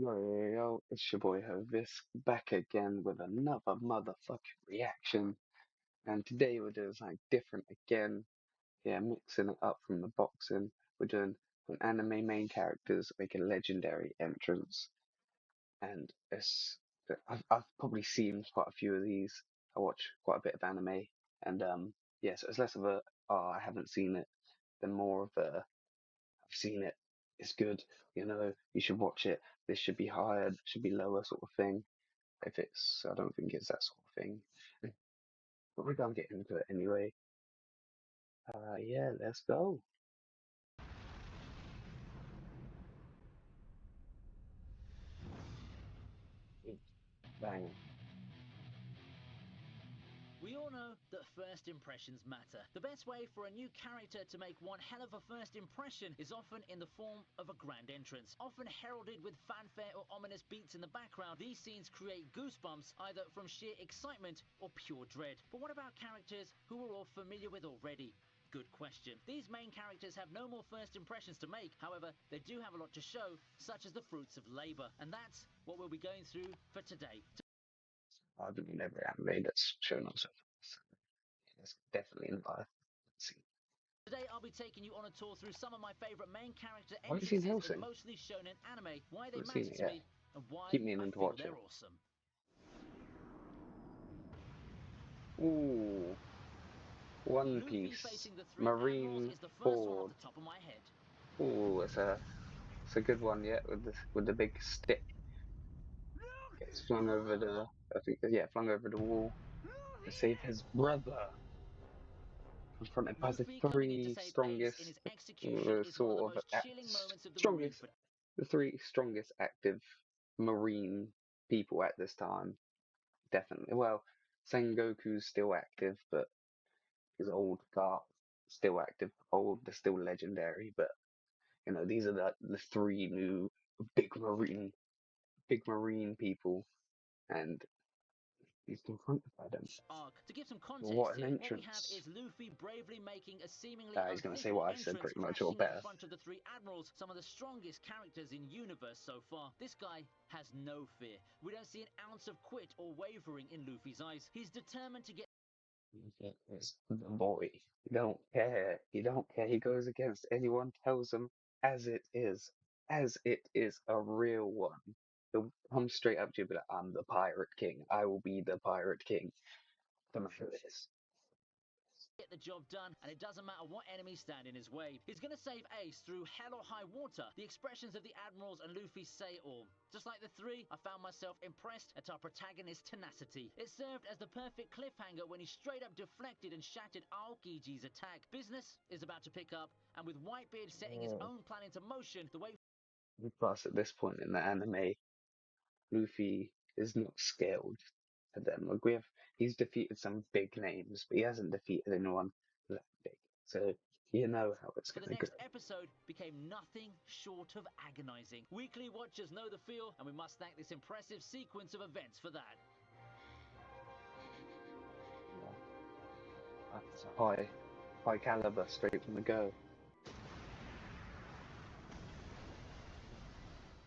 Yo, it's your boy Hovis back again with another motherfucking reaction. And today we're doing something different again. Yeah, mixing it up from the boxing. We're doing an anime main characters make a legendary entrance. And I've probably seen quite a few of these. I watch quite a bit of anime. And yeah, so it's less of a, oh, I haven't seen it, than more of a, I've seen it. It's good. You should watch it. This should be higher, should be lower, sort of thing. If it's, I don't think it's that sort of thing. But we're gonna get into it anyway. Yeah, let's go. Bang. We all know that first impressions matter. The best way for a new character to make one hell of a first impression is often in the form of a grand entrance. Often heralded with fanfare or ominous beats in the background, these scenes create goosebumps either from sheer excitement or pure dread. But what about characters who we're all familiar with already? Good question. These main characters have no more first impressions to make, however, they do have a lot to show, such as the fruits of labour. And that's what we'll be going through for today. I've been every anime that's shown on so far. So, yeah, that's definitely in life. Let's see. Today I'll be taking you on a tour through some of my favourite main character Have you seen entrances in Helsing? mostly shonen anime, why I they haven't seen matter it to yet. me, and why Keep I meaning to feel watch it. they're awesome. Ooh, One Luffy Piece, facing the three admirals Marine is the first one off Ford. the top of my head. Ooh, it's a good one, yeah, with the big stick. Gets flung over the, I think, yeah, flung over the wall to save his brother, confronted by the Luffy coming in to three save Ace in strongest, his execution is one of the sort of most chilling moments of the movie, strongest, but the three strongest active marine people at this time. Definitely. Well, Sengoku's still active, but he's old. Garp still active. Old, they're still legendary. But these are the three new big big marine people, and he's confronted by them. arc. To give some context What an here, what we have entrance! is Luffy bravely making a seemingly He's going to say unthinkable what I said entrance, pretty much, or crashing in better. front of the three admirals, some of the strongest characters in universe so far. This guy has no fear. We don't see an ounce of quit or wavering in Luffy's eyes. He's determined to get It's the boy. He don't care. He don't care. He goes against anyone, tells them as it is a real one. He'll come straight up to you and be like, I'm the Pirate King. I will be the Pirate King. Don't matter this. the job done, and it doesn't matter what enemies stand in his way. He's gonna save Ace through hell or high water. The expressions of the admirals and Luffy say it all. Just like the three, I found myself impressed at our protagonist's tenacity. It served as the perfect cliffhanger when he straight up deflected and shattered Aokiji's attack. Business is about to pick up, and with Whitebeard setting his own plan into motion, the way Plus, at this point in the anime, Luffy is not scaled to them. Like he's defeated some big names, but he hasn't defeated anyone that big. So you know how it's for the gonna go. next episode became nothing short of agonizing. Weekly watchers know the feel, and we must thank this impressive sequence of events for that. Yeah, that's a high caliber straight from the go.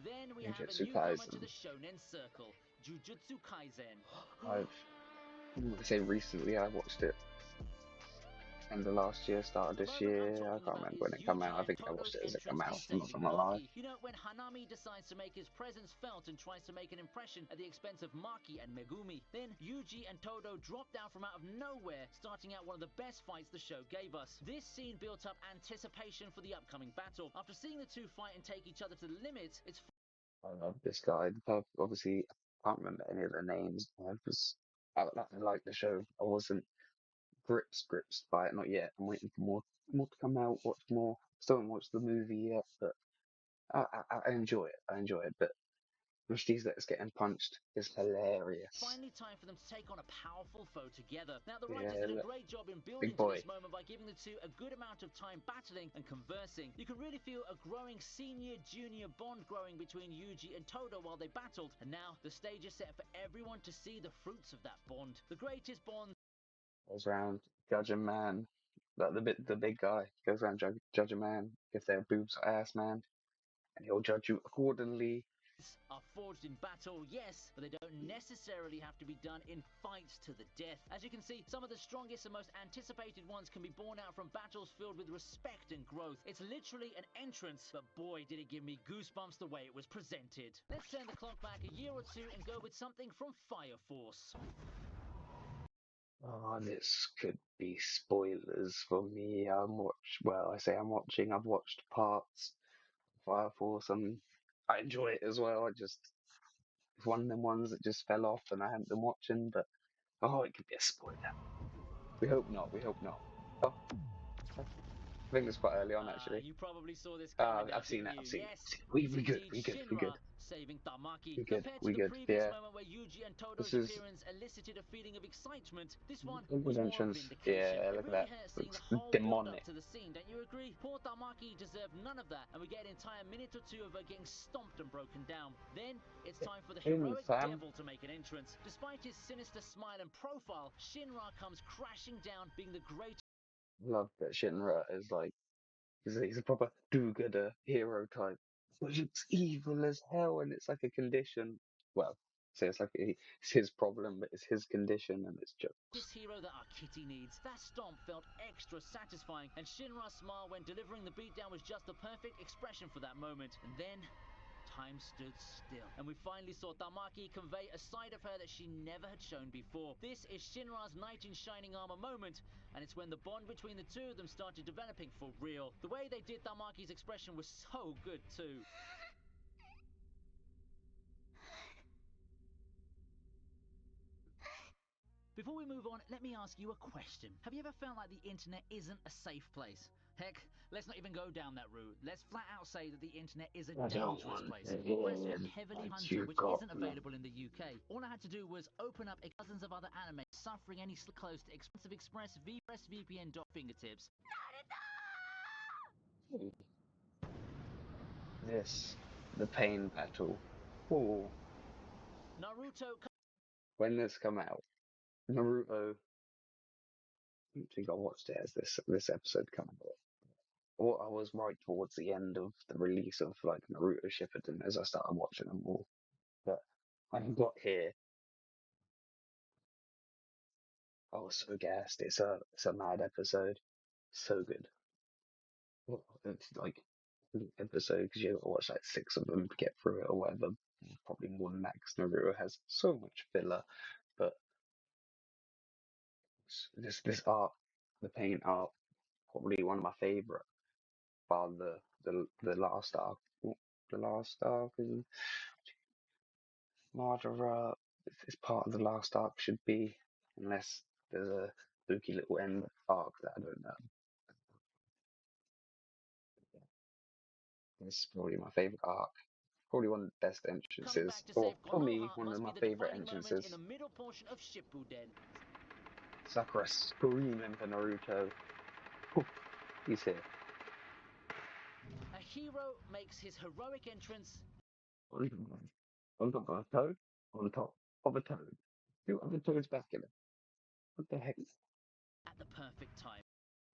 Then we have a Jujutsu newcomer to Kaisen. the shonen circle, Jujutsu Kaisen. I've I say recently I watched it end of last year, start of The this moment I'm year. I talking can't about remember is when it came out. Yuji I and think I watched Todo's it as it came entrance out. I'm not insanely gonna lie. quirky. You know, when Hanami decides to make his presence felt and tries to make an impression at the expense of Maki and Megumi. Then Yuji and Todo drop down from out of nowhere, starting out one of the best fights the show gave us. This scene built up anticipation for the upcoming battle. After seeing the two fight and take each other to the limit, it's I love this guy. Obviously, I can't remember any of the names. I like the show. I wasn't grips by it, not yet. I'm waiting for more to come out. Watch more. Still haven't watched the movie yet, but I enjoy it. I enjoy it. But Rusty's that's getting punched is hilarious. finally time for them to take on a powerful foe together. Now, the writers Yeah, did a look, great job in big building to boy. this moment by giving the two a good amount of time battling and conversing. You can really feel a growing senior-junior bond growing between Yuji and Todo while they battled, and now the stage is set for everyone to see the fruits of that bond. The greatest bond Goes around judging man. Like the big guy goes around judging man if their boobs or ass man, and he'll judge you accordingly. Are forged in battle, yes, but they don't necessarily have to be done in fights to the death. As you can see, some of the strongest and most anticipated ones can be born out from battles filled with respect and growth. It's literally an entrance, but boy, did it give me goosebumps the way it was presented. Let's turn the clock back a year or two and go with something from Fire Force. Oh, this could be spoilers for me. I'm watching. I've watched parts of Fire Force, and I enjoy it as well. It's one of them ones that just fell off, and I haven't been watching. But oh, it could be a spoiler. We hope not. We hope not. Oh, I think it's quite early on actually. You probably saw this coming now, I've seen didn't it. you? I've seen it. Yes, I've seen it. We it's we good. indeed We good. We Shinra good. saving Tamaki. We good. Compared to We the good. previous Yeah. moment where Yuji and This Todo's is appearance elicited a feeling of excitement, this one was good more of entrance. vindication. Yeah, It look at really that. hurt seeing Looks the whole build up demonic. to the scene, don't you agree? Poor Tamaki deserved none of that, and we get an entire minute or two of her getting stomped and broken down. Then it's time for the In heroic Sam. devil to make an entrance. Despite his sinister smile and profile, Shinra comes crashing down, being the greatest. Love that Shinra is like he's a proper do-gooder hero type. But it's evil as hell, and it's like a condition. Well, say it's his problem, but it's his condition, and it's jokes. Hero that our kitty needs. That stomp felt extra satisfying, and Shinra's smile when delivering the beatdown was just the perfect expression for that moment. And then time stood still, and we finally saw Tamaki convey a side of her that she never had shown before. This is Shinra's knight in shining armor moment, and it's when the bond between the two of them started developing for real. The way they did Tamaki's expression was so good too. Before we move on, let me ask you a question. Have you ever felt like the internet isn't a safe place? Heck, let's not even go down that route. Let's flat out say that the internet is a I don't dangerous want place. to Or let's talk hear heavily what hunted, you which got isn't me. available in the UK. All I had to do was open up dozens of other anime, suffering any close to expensive express VPN fingertips. This, the pain battle. Oh, Naruto. when this come out, Naruto. I don't think I watched it as this episode come out. Well, I was right towards the end of the release of like Naruto Shippuden as I started watching them all. But when I got here, I was so gassed. It's a mad episode. So good. Well, it's like an episode because you got to watch like six of them to get through it or whatever. Probably more than that because Naruto has so much filler. But this arc, the paint arc, probably one of my favorite. Bar the last arc, the last arc is Madara is part of the last arc should be, unless there's a spooky little end arc that I don't know. This is probably my favorite arc. Probably one of the best Coming entrances, back to or save for me, Konoha one of must my be the favorite defining moment in entrances. the middle portion of Shippuden. Sakura screaming for Naruto. He's here. A hero makes his heroic entrance On top of a toad? On top of a toad. Two other toads back in it. What the heck? at the perfect time.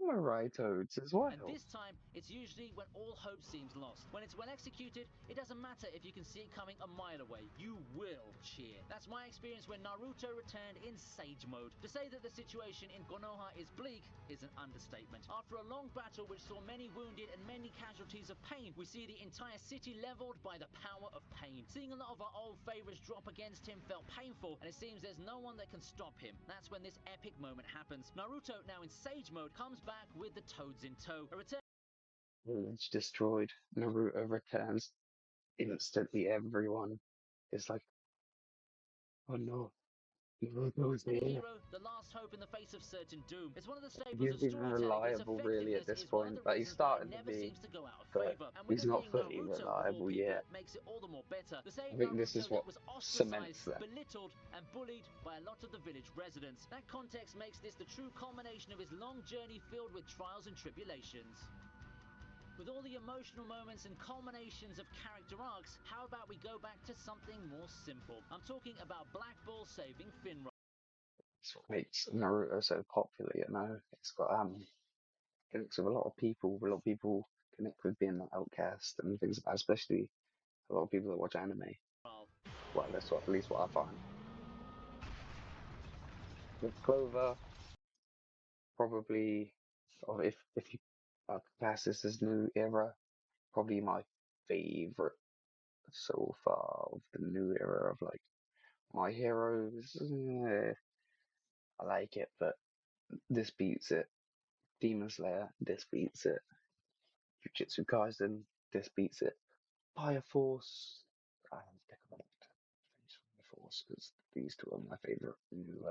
Alright, toads as And well. this time, it's usually when all hope seems lost. When it's well executed, it doesn't matter if you can see it coming a mile away. You will cheer. That's my experience when Naruto returned in Sage Mode. To say that the situation in Konoha is bleak is an understatement. After a long battle which saw many wounded and many casualties of pain, we see the entire city leveled by the power of pain. Seeing a lot of our old favorites drop against him felt painful, and it seems there's no one that can stop him. That's when this epic moment happens. Naruto, now in Sage Mode, comes back with the toads in tow. A return Village destroyed. Naruto returns. Instantly, everyone is like, oh no, Naruto's and a here. hero, the last hope in the face of certain doom. It's one of the He staples of isn't even storytelling. Its reliable really at effectiveness this is one of point. the Like, he's reasons why it starting to never be, seems to go out of but favor. And with he's it not being fully Naruto of all reliable people, yet. makes it all the more better. The I same think this is Naruto what that was cements ostracized, that. belittled, and bullied by a lot of the village residents. That context makes this the true culmination of his long journey filled with trials and tribulations. With all the emotional moments and culminations of character arcs, how about we go back to something more simple? I'm talking about Black Ball saving Finrod. It's what makes Naruto so popular, you know. It's got connects with a lot of people. A lot of people connect with being an outcast and things like that, especially a lot of people that watch anime. Well, Well, that's what, at least what I find. With Clover, probably, or if you class this as new era, probably my favorite so far of the new era of like My Heroes. I like it, but this beats it. Demon Slayer, this beats it. Jujutsu Kaisen, this beats it. Fire Force, I have to finish Fire Force because these two are my favorite new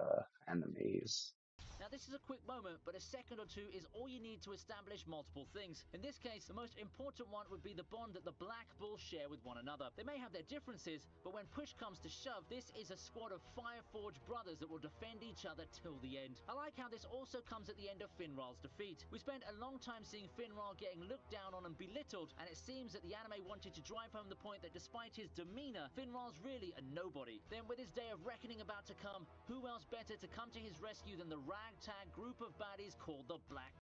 animes. now, this is a quick moment, but a second or two is all you need to establish multiple things. In this case, the most important one would be the bond that the Black Bulls share with one another. They may have their differences, but when push comes to shove, this is a squad of Fireforged brothers that will defend each other till the end. I like how this also comes at the end of Finral's defeat. We spent a long time seeing Finral getting looked down on and belittled, and it seems that the anime wanted to drive home the point that despite his demeanor, Finral's really a nobody. Then with his day of reckoning about to come, who else better to come to his rescue than the ragtag group of baddies called the Black?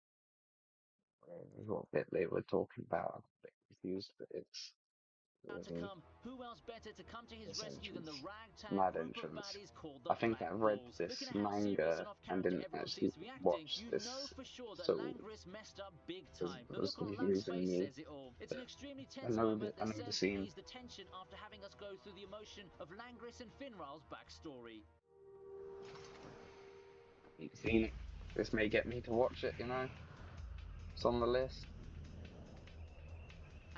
What bit they were talking about, I'm a bit confused, but About to uh, come, who else better to come to his this rescue than the entrance, ragtag Mad group of Entrance. baddies called the I think Black I read Bulls? Looking this at how serious and manga off and character didn't everyone actually seems to be acting, watch you know this, for sure that so Langris messed up big it time. The was look on Lung's confusing face me. says it all. It's an But extremely tense moment I that know the serves to scene. ease the tension after having us go through the emotion of Langris and Finral's backstory. I've seen it. This may get me to watch it. It's on the list.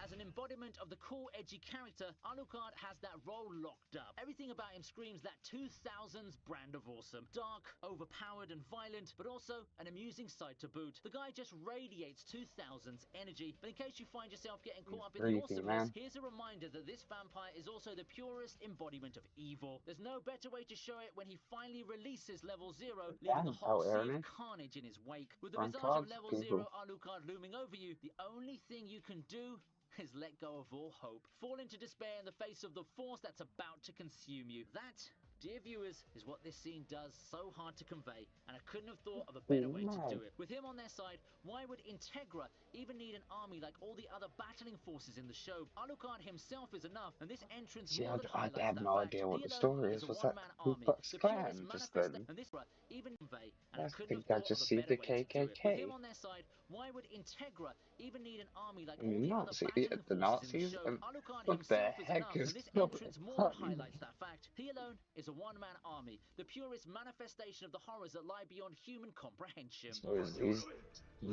As an embodiment of the cool, edgy character, Alucard has that role locked up. Everything about him screams that 2000s brand of awesome. Dark, overpowered and violent, but also an amusing side to boot. The guy just radiates 2000s energy, but in case you find yourself getting He's caught up in the creepy, awesomeness, man. here's a reminder that this vampire is also the purest embodiment of evil. There's no better way to show it when he finally releases Level 0, leaving a Damn, whole out sea of Ernie. carnage in his wake. With the Throwing visage of cards at Level 0 people. Alucard looming over you, the only thing you can do is let go of all hope. Fall into despair in the face of the force that's about to consume you. That, dear viewers, is what this scene does so hard to convey, and I couldn't have thought of a better Oh, way to no. do it. With him on their side, why would Integra even need an army like all the other battling forces in the show? Alucard himself is enough, and this entrance See, more than I highlights have that no fact. idea what He the alone story is is. a Was that one-man Ku army, Klux the purest Klan just manifestation, then? and this even convey, and I I couldn't have think I thought of just a see better the way to do it. With him KKK. on their side, why would Integra even need an army like I all mean, the other Nazi, battling the forces in the Nazis, show? and Alucard what the himself is heck enough, is and this going entrance more than on? highlights that fact. He alone is a one-man army, the purest manifestation of the horrors that lie beyond human comprehension. So he's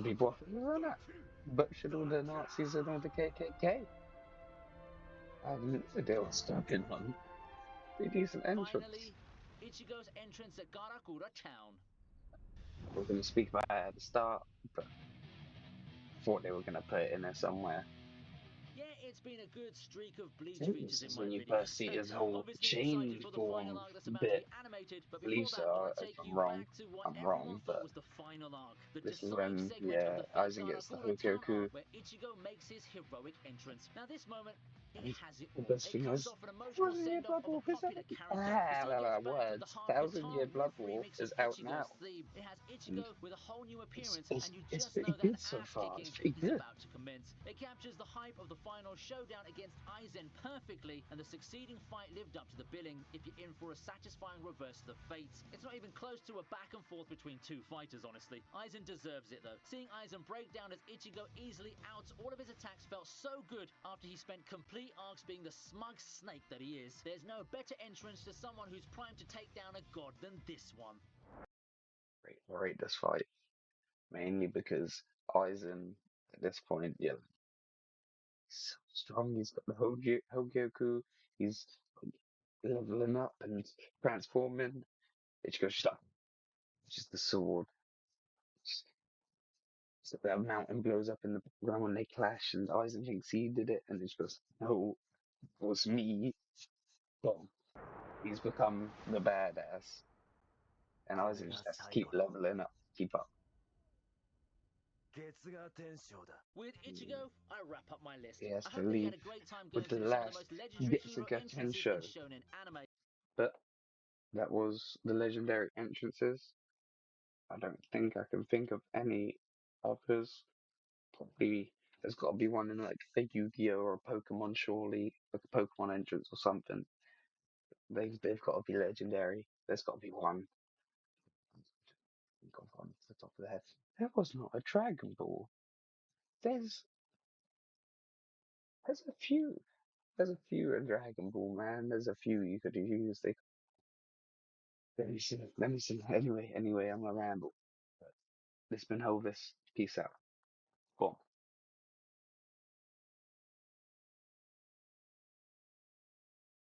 people are that. But should all the Nazis and all the KKK? I have no idea what's going on. Pretty decent entrance. Finally, Ichigo's entrance at Garakura town. We are going to speak about it at the start, but I thought they were going to put it in there somewhere. Yeah, it's been a good streak of Bleach features in This is my when you videos. first see his whole Obviously excited chain for the final form arc that's about to bit. be animated, but I before believe that, I so. want to If take I'm you wrong, back to what I'm everyone wrong, thought but was the final arc. The this is decisive when, segment of yeah, the fake Aizen gets the Garakura town Hokyoku. arc where Ichigo makes his heroic entrance. Now this moment, it And has it the all. best It thing caps is, off an emotional 1,000 Year send-off Blood of a Wolf is out. popular character. The scene gets back with the hard 1,000 guitar Year Blood riff Wolf remix of is out now. Ichigo's theme. It has And Ichigo with a whole new it's, appearance, it's, and you it's just know pretty that good so ass far. It's kicking pretty is good. about to commence. It captures the hype of the final showdown against Aizen perfectly, and the succeeding fight lived up to the billing if you're in for a satisfying reverse of the fates. It's not even close to a back and forth between two fighters, honestly. Aizen deserves it though. Seeing Aizen break down as Ichigo easily outs all of his attacks felt so good after he spent complete arcs being the smug snake that he is. There's no better entrance to someone who's primed to take down a god than this one. Great. I rate this fight mainly because Aizen, at this point, yeah, he's so strong. He's got the Hogyoku. He's like, leveling up and transforming. Ichigo shut. Just the sword. So that mountain blows up in the background when they clash, and Aizen thinks he did it, and Ichigo goes, "No, it was me." Boom. He's become the badass, and Aizen just has to keep leveling up, keep up. With Mm, Ichigo, I wrap up my list. he has I to hope that you had leave a great time with going the through some of the last most legendary hero Getsuga entrances in Tensho. shonen anime. But that was the legendary entrances. I don't think I can think of any others. Probably There's got to be one in like a Yu-Gi-Oh or a Pokemon, surely, like a Pokemon entrance or something. They've got to be legendary. There's got to be one. Think of one off the top of the head. There was not a Dragon Ball. There's there's a few. There's a few in Dragon Ball, man. There's a few you could use. Let me see. Let me see. Anyway, I'm a ramble. This been Hovis. Peace out. Boom.